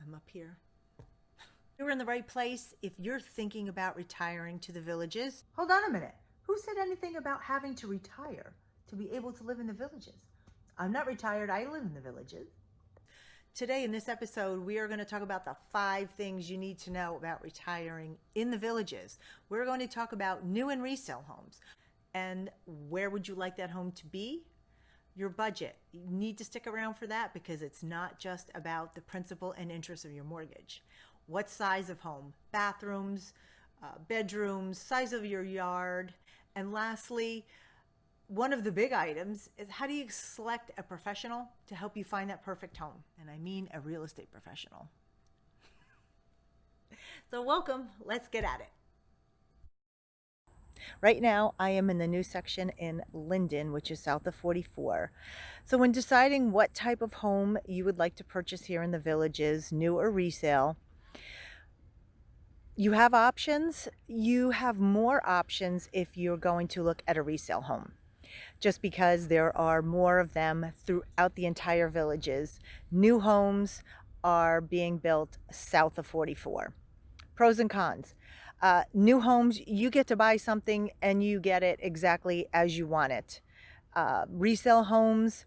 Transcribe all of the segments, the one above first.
I'm up here. You're in the right place if you're thinking about retiring to the villages. Hold on a minute. Who said anything about having to retire to be able to live in the villages? I'm not retired. I live in the villages. Today in this episode, we are going to talk about the 5 things you need to know about retiring in the villages. We're going to talk about new and resale homes. And where would you like that home to be? Your budget. You need to stick around for that because it's not just about the principal and interest of your mortgage. What size of home? Bathrooms, bedrooms, size of your yard. And lastly, one of the big items is how do you select a professional to help you find that perfect home? And I mean a real estate professional. So welcome, let's get at it. Right now, I am in the new section in Linden, which is south of 44. So when deciding what type of home you would like to purchase here in the villages, new or resale, you have options. You have more options if you're going to look at a resale home, just because there are more of them throughout the entire villages. New homes are being built south of 44. Pros and cons. New homes, you get to buy something and you get it exactly as you want it. Resale homes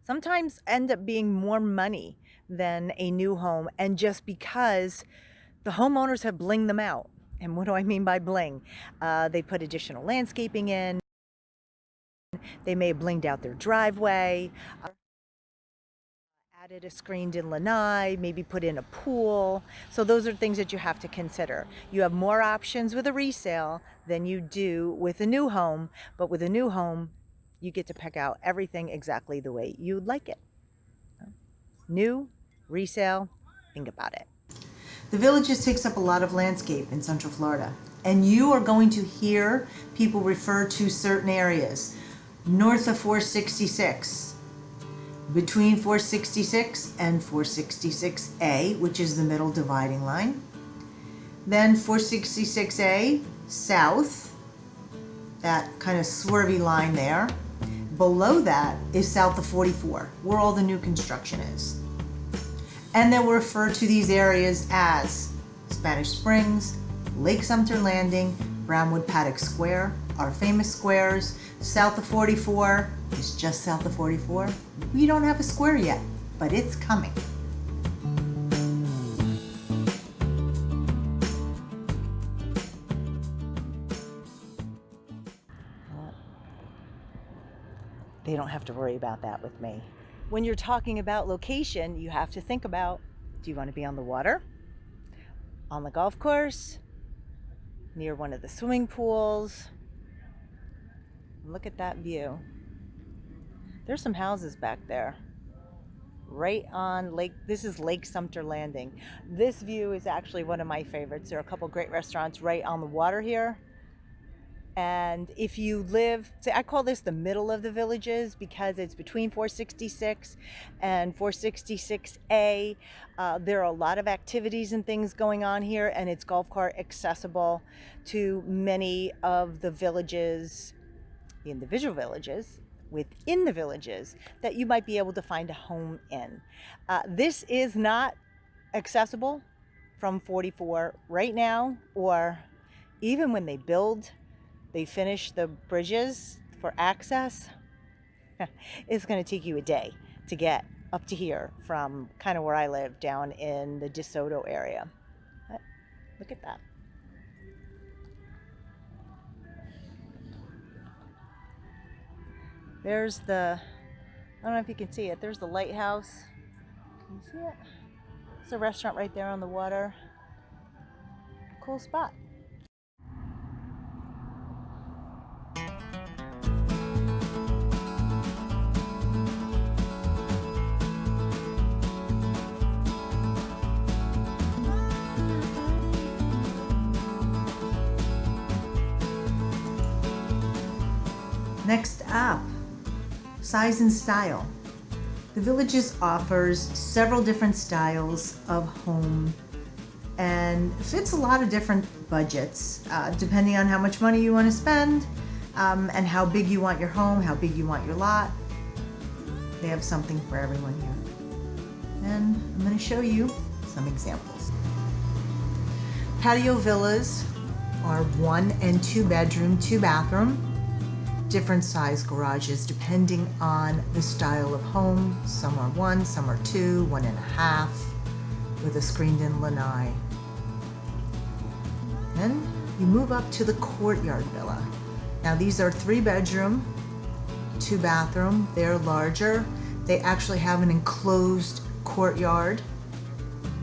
sometimes end up being more money than a new home, and just because the homeowners have blinged them out. And what do I mean by bling? They put additional landscaping in. They may have blinged out their driveway, added a screened-in lanai, maybe put in a pool. So those are things that you have to consider. You have more options with a resale than you do with a new home, but with a new home, you get to pick out everything exactly the way you'd like it. New, resale, think about it. The Villages takes up a lot of landscape in Central Florida, and you are going to hear people refer to certain areas. North of 466, between 466 and 466A, which is the middle dividing line. Then 466A south, that kind of swervy line there. Below that is south of 44, where all the new construction is. And then we'll refer to these areas as Spanish Springs, Lake Sumter Landing, Brownwood Paddock Square, our famous squares. South of 44 is just south of 44. We don't have a square yet, but it's coming. They don't have to worry about that with me. When you're talking about location, you have to think about, do you want to be on the water, on the golf course, near one of the swimming pools? Look at that view. There's some houses back there, right on Lake. This is Lake Sumter Landing. This view is actually one of my favorites. There are a couple great restaurants right on the water here. And if you live, I call this the middle of the villages because it's between 466 and 466A. There are a lot of activities and things going on here, and it's golf cart accessible to many of the villages, the individual villages within the villages that you might be able to find a home in. This is not accessible from 44 right now, or even when they finish the bridges for access. It's going to take you a day to get up to here from kind of where I live down in the DeSoto area. But look at that. There's I don't know if you can see it, there's the lighthouse. Can you see it? There's a restaurant right there on the water. Cool spot. Next up, size and style. The Villages offers several different styles of home and fits a lot of different budgets, depending on how much money you want to spend and how big you want your home, how big you want your lot. They have something for everyone here. And I'm going to show you some examples. Patio villas are 1 and 2 bedroom, 2 bathroom, different size garages depending on the style of home. Some are 1, some are 2, 1.5, with a screened-in lanai. Then you move up to the courtyard villa. Now these are 3 bedroom, 2 bathroom. They're larger. They actually have an enclosed courtyard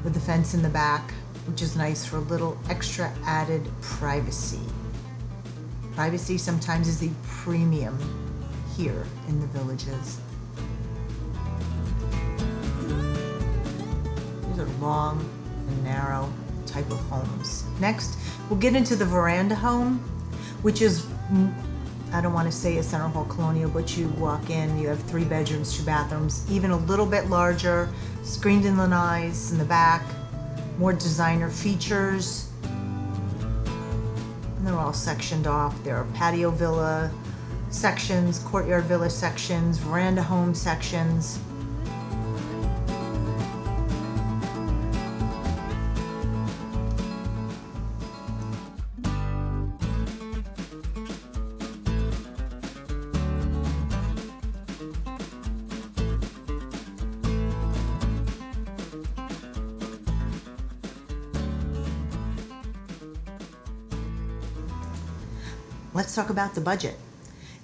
with the fence in the back, which is nice for a little extra added privacy. Privacy sometimes is a premium here in the villages. These are long and narrow type of homes. Next, we'll get into the veranda home, which is, I don't want to say a center hall colonial, but you walk in, you have 3 bedrooms, 2 bathrooms, even a little bit larger, screened in lanais in the back, more designer features. And they're all sectioned off. There are patio villa sections, courtyard villa sections, veranda home sections. Let's talk about the budget.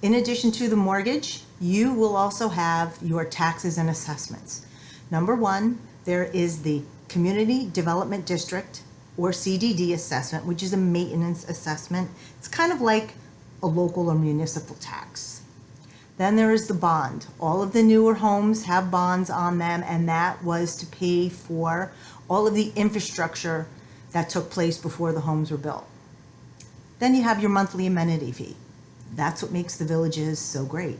In addition to the mortgage, you will also have your taxes and assessments. Number 1, there is the Community Development District, or CDD assessment, which is a maintenance assessment. It's kind of like a local or municipal tax. Then there is the bond. All of the newer homes have bonds on them, and that was to pay for all of the infrastructure that took place before the homes were built. Then you have your monthly amenity fee. That's what makes the villages so great.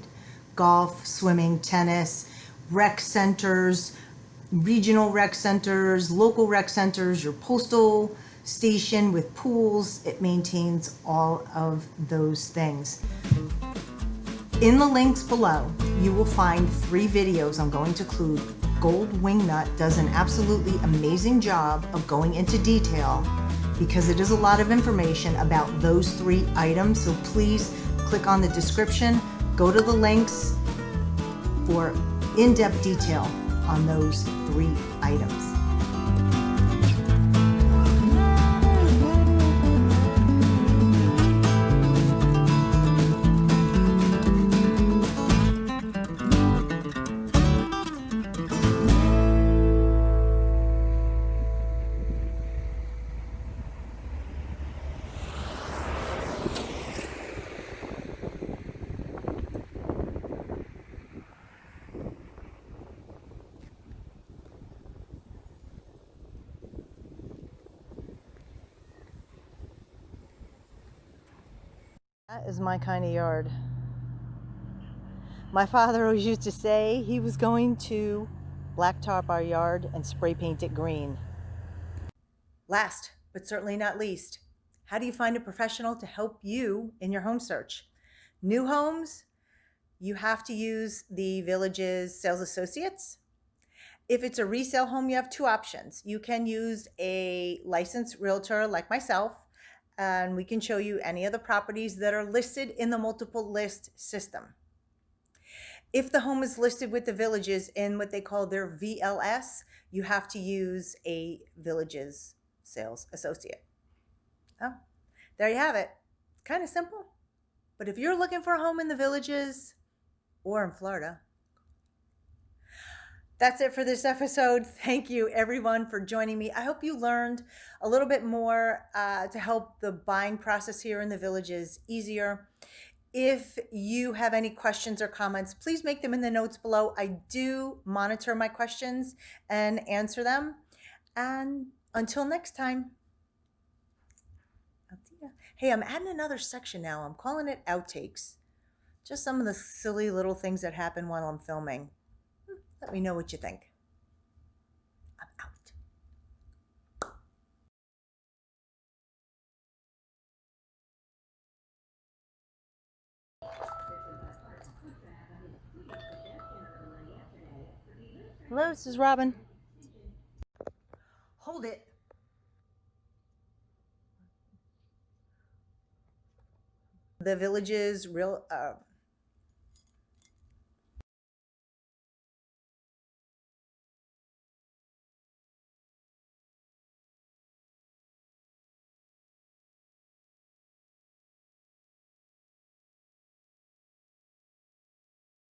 Golf, swimming, tennis, rec centers, regional rec centers, local rec centers, your postal station with pools. It maintains all of those things. In the links below, you will find 3 videos I'm going to include. Gold Wingnut does an absolutely amazing job of going into detail, because it is a lot of information about those 3 items. So please click on the description, go to the links for in-depth detail on those 3 items. That is my kind of yard. My father always used to say he was going to blacktop our yard and spray paint it green. Last, but certainly not least, how do you find a professional to help you in your home search? New homes, you have to use the village's sales associates. If it's a resale home, you have 2 options. You can use a licensed realtor like myself, and we can show you any of the properties that are listed in the multiple list system. If the home is listed with the villages in what they call their VLS, you have to use a village's sales associate. Oh, there you have it. Kind of simple. But if you're looking for a home in the villages or in Florida, that's it for this episode. Thank you everyone for joining me. I hope you learned a little bit more to help the buying process here in the villages easier. If you have any questions or comments, please make them in the notes below. I do monitor my questions and answer them. And until next time, I'll see ya. Hey, I'm adding another section now. I'm calling it outtakes. Just some of the silly little things that happen while I'm filming. Let me know what you think. I'm out. Hello, this is Robyn. Hold it. The Village's